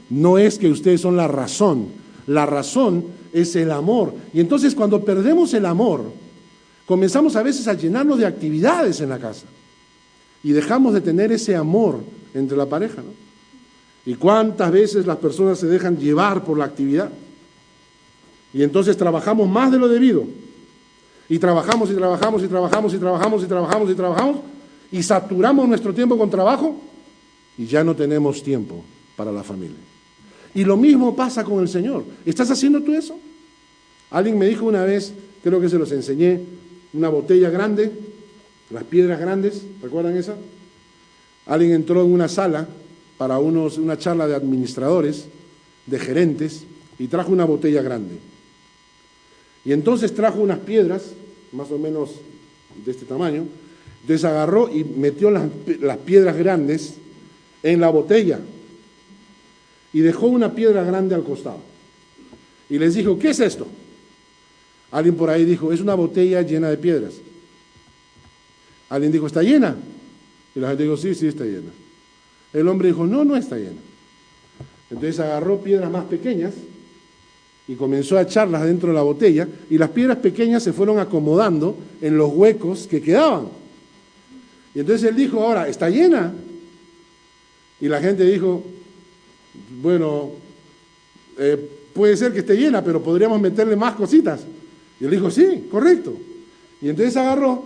A: No es que ustedes son la razón es el amor. Y entonces cuando perdemos el amor, comenzamos a veces a llenarnos de actividades en la casa y dejamos de tener ese amor entre la pareja, ¿no? ¿Y cuántas veces las personas se dejan llevar por la actividad? Y entonces trabajamos más de lo debido. Y trabajamos y trabajamos y trabajamos y trabajamos y trabajamos y trabajamos y saturamos nuestro tiempo con trabajo y ya no tenemos tiempo para la familia. Y lo mismo pasa con el Señor. ¿Estás haciendo tú eso? Alguien me dijo una vez, creo que se los enseñé, una botella grande, las piedras grandes, ¿recuerdan esa? Alguien entró en una sala para una charla de administradores, de gerentes, y trajo una botella grande. Y entonces trajo unas piedras, más o menos de este tamaño, entonces agarró y metió las piedras grandes en la botella y dejó una piedra grande al costado. Y les dijo, ¿qué es esto? Alguien por ahí dijo, es una botella llena de piedras. Alguien dijo, ¿está llena? Y la gente dijo, sí, sí está llena. El hombre dijo, no, no está llena. Entonces agarró piedras más pequeñas y comenzó a echarlas dentro de la botella y las piedras pequeñas se fueron acomodando en los huecos que quedaban. Y entonces él dijo, ahora, ¿está llena? Y la gente dijo, bueno, puede ser que esté llena, pero podríamos meterle más cositas. Y él dijo, sí, correcto. Y entonces agarró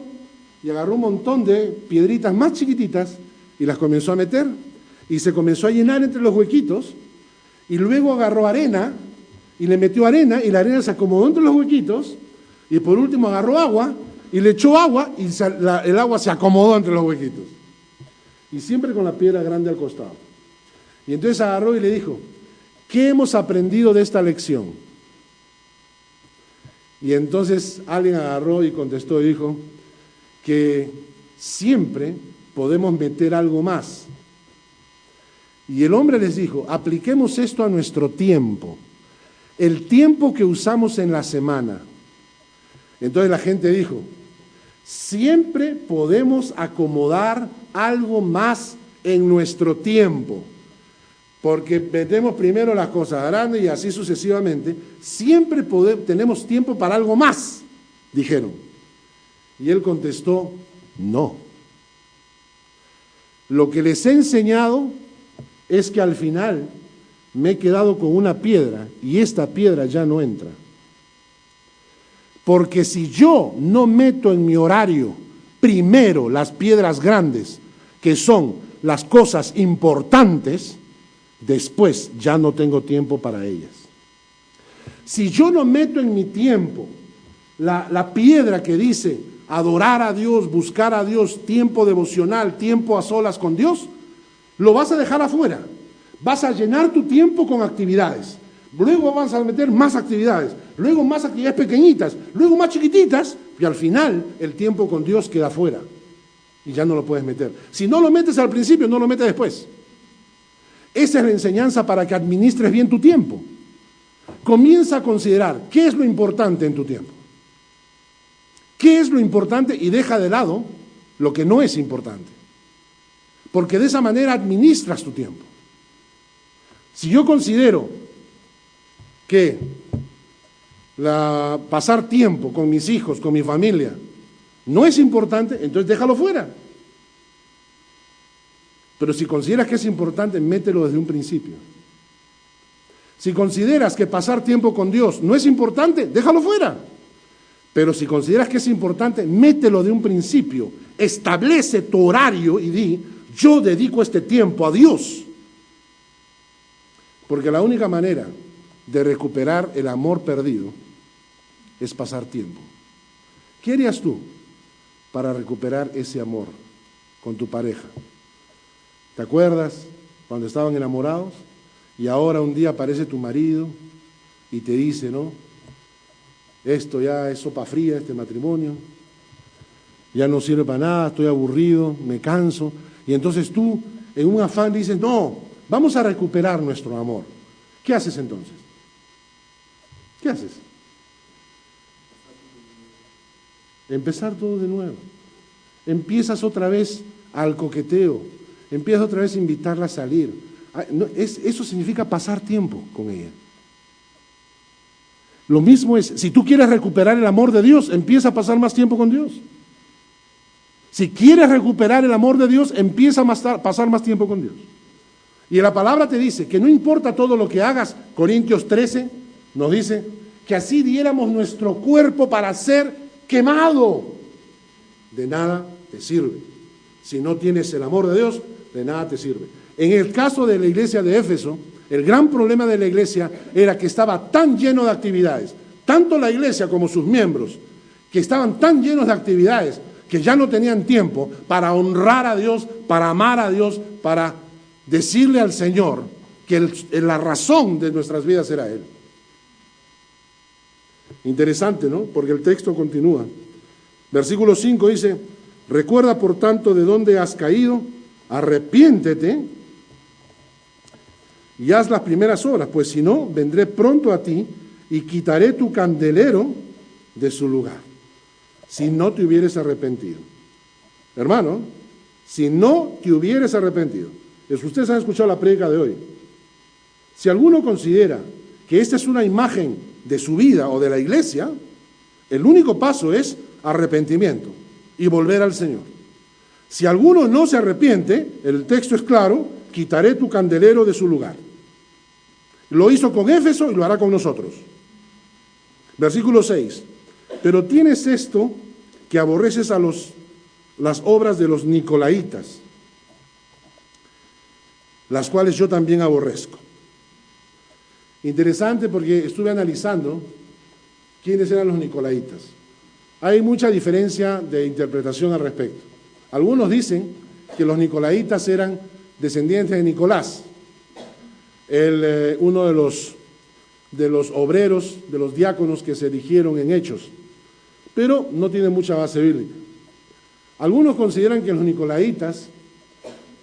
A: un montón de piedritas más chiquititas y las comenzó a meter y se comenzó a llenar entre los huequitos y luego agarró arena y le metió arena y la arena se acomodó entre los huequitos y por último agarró agua y le echó agua y el agua se acomodó entre los huequitos. Y siempre con la piedra grande al costado. Y entonces agarró y le dijo, ¿qué hemos aprendido de esta lección? Y entonces alguien agarró y contestó y dijo que siempre podemos meter algo más. Y el hombre les dijo, apliquemos esto a nuestro tiempo, el tiempo que usamos en la semana. Entonces la gente dijo, siempre podemos acomodar algo más en nuestro tiempo, porque metemos primero las cosas grandes y así sucesivamente, siempre tenemos tiempo para algo más, dijeron. Y él contestó, no. Lo que les he enseñado es que al final me he quedado con una piedra y esta piedra ya no entra. Porque si yo no meto en mi horario primero las piedras grandes, que son las cosas importantes, después ya no tengo tiempo para ellas. Si yo no meto en mi tiempo la piedra que dice adorar a Dios, buscar a Dios, tiempo devocional, tiempo a solas con Dios, lo vas a dejar afuera. Vas a llenar tu tiempo con actividades. Luego vas a meter más actividades. Luego más actividades pequeñitas. Luego más chiquititas. Y al final el tiempo con Dios queda afuera. Y ya no lo puedes meter. Si no lo metes al principio, no lo metes después. Esa es la enseñanza para que administres bien tu tiempo. Comienza a considerar qué es lo importante en tu tiempo. ¿Qué es lo importante? Y deja de lado lo que no es importante. Porque de esa manera administras tu tiempo. Si yo considero que pasar tiempo con mis hijos, con mi familia, no es importante, entonces déjalo fuera. Pero si consideras que es importante, mételo desde un principio. Si consideras que pasar tiempo con Dios no es importante, déjalo fuera. Pero si consideras que es importante, mételo de un principio. Establece tu horario y di, yo dedico este tiempo a Dios. Porque la única manera de recuperar el amor perdido es pasar tiempo. ¿Qué harías tú para recuperar ese amor con tu pareja? ¿Te acuerdas cuando estaban enamorados? Y ahora un día aparece tu marido y te dice, ¿no? Esto ya es sopa fría, este matrimonio. Ya no sirve para nada, estoy aburrido, me canso. Y entonces tú, en un afán, dices, no, vamos a recuperar nuestro amor. ¿Qué haces entonces? ¿Qué haces? Empezar todo de nuevo. Empiezas otra vez al coqueteo. Empiezas otra vez a invitarla a salir. Eso significa pasar tiempo con ella. Lo mismo es, si tú quieres recuperar el amor de Dios, empieza a pasar más tiempo con Dios. Si quieres recuperar el amor de Dios, empieza a pasar más tiempo con Dios. Y la palabra te dice que no importa todo lo que hagas, Corintios 13 nos dice que así diéramos nuestro cuerpo para ser quemado. De nada te sirve. Si no tienes el amor de Dios, de nada te sirve. En el caso de la iglesia de Éfeso, el gran problema de la iglesia era que estaba tan lleno de actividades, tanto la iglesia como sus miembros, que estaban tan llenos de actividades que ya no tenían tiempo para honrar a Dios, para amar a Dios, para decirle al Señor que la razón de nuestras vidas era Él. Interesante, ¿no? Porque el texto continúa. Versículo 5 dice, recuerda por tanto de dónde has caído, arrepiéntete y haz las primeras obras, pues si no, vendré pronto a ti y quitaré tu candelero de su lugar, si no te hubieres arrepentido. Hermano, si no te hubieres arrepentido. Ustedes han escuchado la prédica de hoy. Si alguno considera que esta es una imagen de su vida o de la iglesia, el único paso es arrepentimiento y volver al Señor. Si alguno no se arrepiente, el texto es claro, quitaré tu candelero de su lugar. Lo hizo con Éfeso y lo hará con nosotros. Versículo 6. Pero tienes esto, que aborreces a las obras de los nicolaitas, las cuales yo también aborrezco. Interesante porque estuve analizando quiénes eran los nicolaitas. Hay mucha diferencia de interpretación al respecto. Algunos dicen que los nicolaitas eran descendientes de Nicolás, uno de los obreros, de los diáconos que se eligieron en Hechos, pero no tiene mucha base bíblica. Algunos consideran que los nicolaitas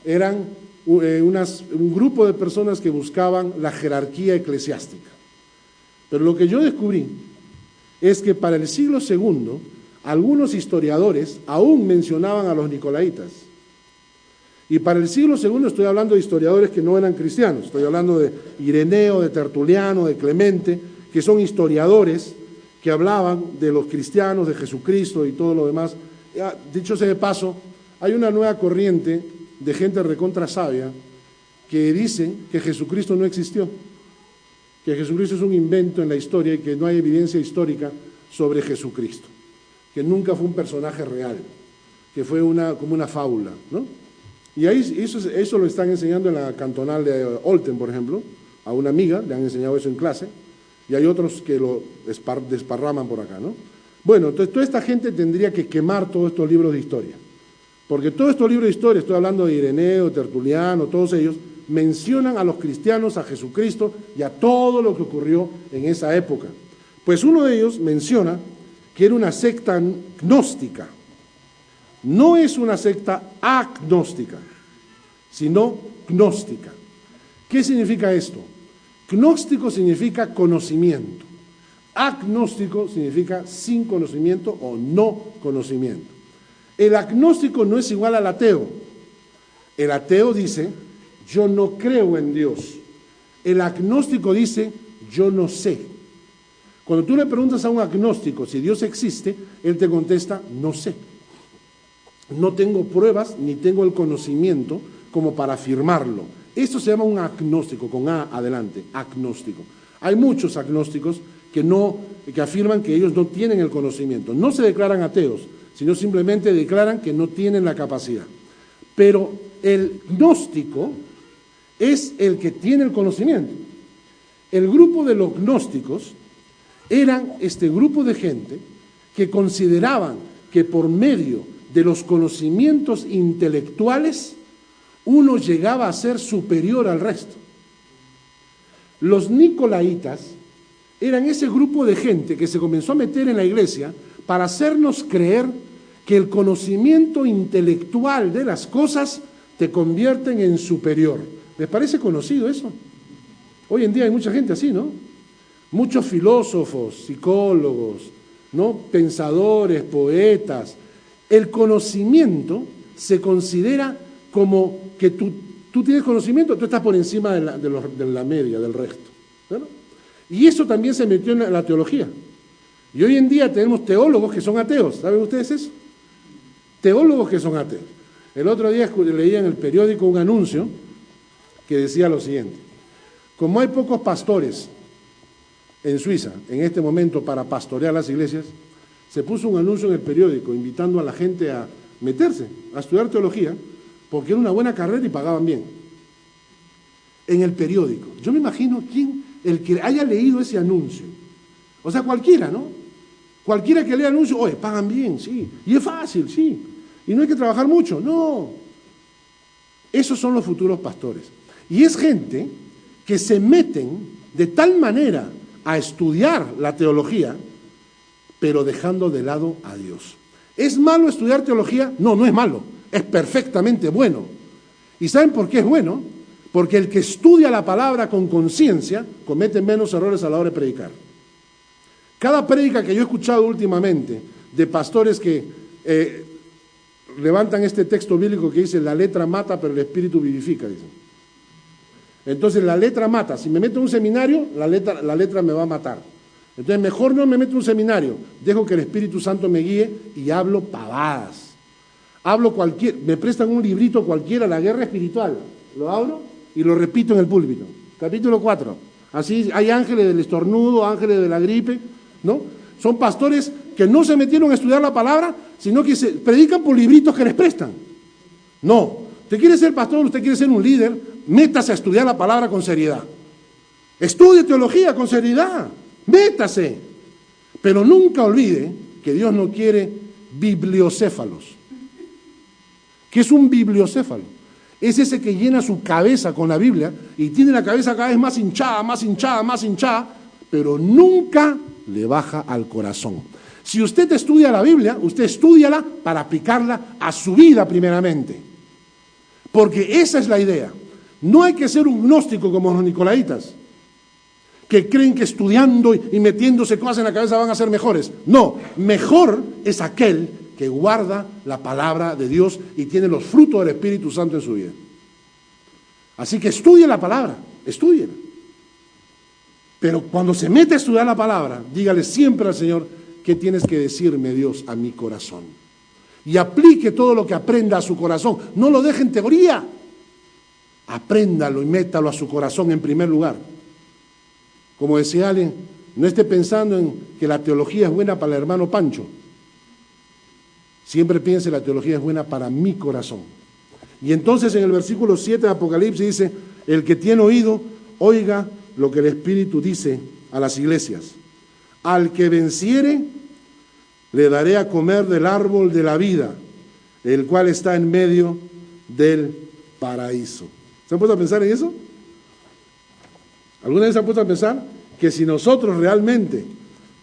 A: eran un grupo de personas que buscaban la jerarquía eclesiástica. Pero lo que yo descubrí es que para el siglo II, algunos historiadores aún mencionaban a los nicolaitas. Y para el siglo II estoy hablando de historiadores que no eran cristianos, estoy hablando de Ireneo, de Tertuliano, de Clemente, que son historiadores que hablaban de los cristianos, de Jesucristo y todo lo demás. Dicho sea de paso, hay una nueva corriente de gente recontra sabia que dicen que Jesucristo no existió, que Jesucristo es un invento en la historia y que no hay evidencia histórica sobre Jesucristo, que nunca fue un personaje real, que fue como una fábula, ¿no? Y ahí eso lo están enseñando en la cantonal de Olten, por ejemplo, a una amiga le han enseñado eso en clase, y hay otros que lo desparraman por acá, ¿no? Bueno, entonces toda esta gente tendría que quemar todos estos libros de historia, porque todos estos libros de historia, estoy hablando de Ireneo, Tertuliano, todos ellos, mencionan a los cristianos, a Jesucristo y a todo lo que ocurrió en esa época. Pues uno de ellos menciona que era una secta gnóstica. No es una secta agnóstica, sino gnóstica. ¿Qué significa esto? Gnóstico significa conocimiento. Agnóstico significa sin conocimiento o no conocimiento. El agnóstico no es igual al ateo. El ateo dice, yo no creo en Dios. El agnóstico dice, yo no sé. Cuando tú le preguntas a un agnóstico si Dios existe, él te contesta, no sé. No tengo pruebas ni tengo el conocimiento como para afirmarlo. Esto se llama un agnóstico, con A adelante, agnóstico. Hay muchos agnósticos que afirman que ellos no tienen el conocimiento. No se declaran ateos, sino simplemente declaran que no tienen la capacidad. Pero el gnóstico es el que tiene el conocimiento. El grupo de los gnósticos eran este grupo de gente que consideraban que por medio de los conocimientos intelectuales uno llegaba a ser superior al resto. Los nicolaitas eran ese grupo de gente que se comenzó a meter en la iglesia para hacernos creer que el conocimiento intelectual de las cosas te convierten en superior. ¿Les parece conocido eso? Hoy en día hay mucha gente así, ¿no? Muchos filósofos, psicólogos, ¿no? Pensadores, poetas. El conocimiento se considera como que tu tú tienes conocimiento, tú estás por encima de la media, del resto. ¿Verdad? Y eso también se metió en la teología. Y hoy en día tenemos teólogos que son ateos. ¿Saben ustedes eso? Teólogos que son ateos. El otro día leía en el periódico un anuncio que decía lo siguiente: como hay pocos pastores en Suiza en este momento para pastorear las iglesias, se puso un anuncio en el periódico invitando a la gente a meterse, a estudiar teología, porque era una buena carrera y pagaban bien. En el periódico. Yo me imagino el que haya leído ese anuncio. O sea, cualquiera, ¿no? Cualquiera que lea anuncio, oye, pagan bien, sí. Y es fácil, sí. Y no hay que trabajar mucho, no. Esos son los futuros pastores. Y es gente que se meten de tal manera a estudiar la teología, pero dejando de lado a Dios. ¿Es malo estudiar teología? No, no es malo. Es perfectamente bueno. ¿Y saben por qué es bueno? Porque el que estudia la palabra con conciencia comete menos errores a la hora de predicar. Cada prédica que yo he escuchado últimamente de pastores que levantan este texto bíblico que dice: la letra mata, pero el espíritu vivifica, dicen. Entonces la letra mata. Si me meto en un seminario, la letra me va a matar. Entonces mejor no me meto en un seminario, dejo que el Espíritu Santo me guíe y hablo pavadas. Me prestan un librito cualquiera, La Guerra Espiritual, lo abro y lo repito en el púlpito. Capítulo 4. Así hay ángeles del estornudo, ángeles de la gripe, ¿no? Son pastores que no se metieron a estudiar la palabra, sino que se predican por libritos que les prestan. No, usted quiere ser pastor, usted quiere ser un líder, métase a estudiar la palabra con seriedad. Estudie teología con seriedad, métase. Pero nunca olvide que Dios no quiere bibliocéfalos. ¿Qué es un bibliocéfalo? Es ese que llena su cabeza con la Biblia y tiene la cabeza cada vez más hinchada, más hinchada, más hinchada, pero nunca le baja al corazón. Si usted estudia la Biblia, usted estúdiala para aplicarla a su vida primeramente. Porque esa es la idea. No hay que ser un gnóstico como los nicolaitas, que creen que estudiando y metiéndose cosas en la cabeza van a ser mejores. No, mejor es aquel que guarda la palabra de Dios y tiene los frutos del Espíritu Santo en su vida. Así que estudie la palabra, estúdiela. Pero cuando se mete a estudiar la palabra, dígale siempre al Señor: ¿qué tienes que decirme, Dios, a mi corazón? Y aplique todo lo que aprenda a su corazón. No lo deje en teoría. Apréndalo y métalo a su corazón en primer lugar. Como decía alguien, no esté pensando en que la teología es buena para el hermano Pancho. Siempre piense: la teología es buena para mi corazón. Y entonces en el versículo 7 de Apocalipsis dice: el que tiene oído, oiga lo que el Espíritu dice a las iglesias. Al que venciere, le daré a comer del árbol de la vida, el cual está en medio del paraíso. ¿Se han puesto a pensar en eso? ¿Alguna vez se han puesto a pensar que si nosotros realmente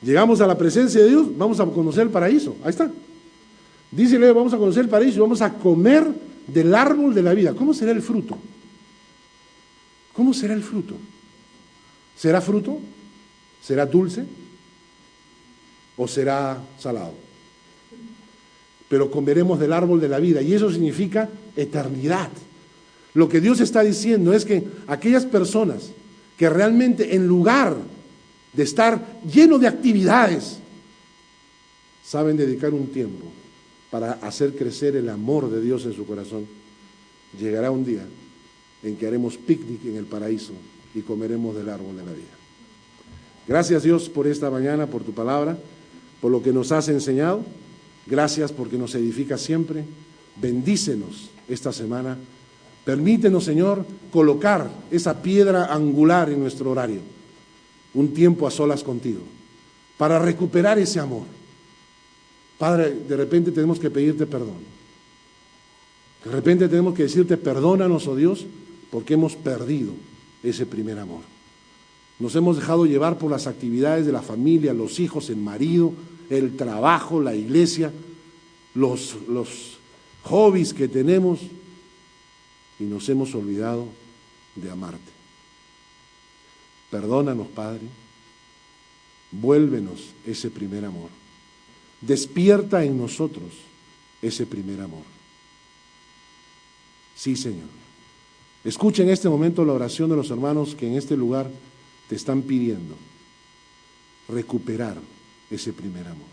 A: llegamos a la presencia de Dios, vamos a conocer el paraíso? Ahí está. Dice: vamos a conocer el paraíso y vamos a comer del árbol de la vida. ¿Cómo será el fruto? ¿Cómo será el fruto? ¿Será fruto? ¿Será dulce? ¿O será salado? Pero comeremos del árbol de la vida, y eso significa eternidad. Lo que Dios está diciendo es que aquellas personas que realmente, en lugar de estar lleno de actividades, saben dedicar un tiempo para hacer crecer el amor de Dios en su corazón, llegará un día en que haremos picnic en el paraíso y comeremos del árbol de la vida. Gracias, Dios, por esta mañana, por tu palabra, por lo que nos has enseñado. Gracias porque nos edifica siempre. Bendícenos esta semana. Permítenos, Señor, colocar esa piedra angular en nuestro horario, un tiempo a solas contigo, para recuperar ese amor. Padre, de repente tenemos que pedirte perdón. De repente tenemos que decirte: perdónanos, oh Dios, porque hemos perdido ese primer amor. Nos hemos dejado llevar por las actividades de la familia, los hijos, el marido, el trabajo, la iglesia, los hobbies que tenemos, y nos hemos olvidado de amarte. Perdónanos, Padre. Vuélvenos ese primer amor. Despierta en nosotros ese primer amor. Sí, Señor. Escucha en este momento la oración de los hermanos que en este lugar te están pidiendo recuperar ese primer amor.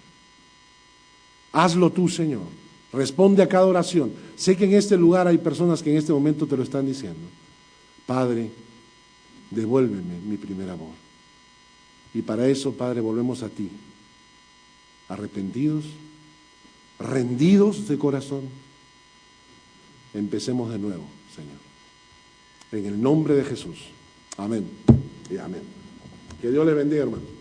A: Hazlo tú, Señor. Responde a cada oración. Sé que en este lugar hay personas que en este momento te lo están diciendo. Padre, devuélveme mi primer amor. Y para eso, Padre, volvemos a ti, arrepentidos, rendidos de corazón. Empecemos de nuevo, Señor. En el nombre de Jesús. Amén y amén. Que Dios les bendiga, hermano.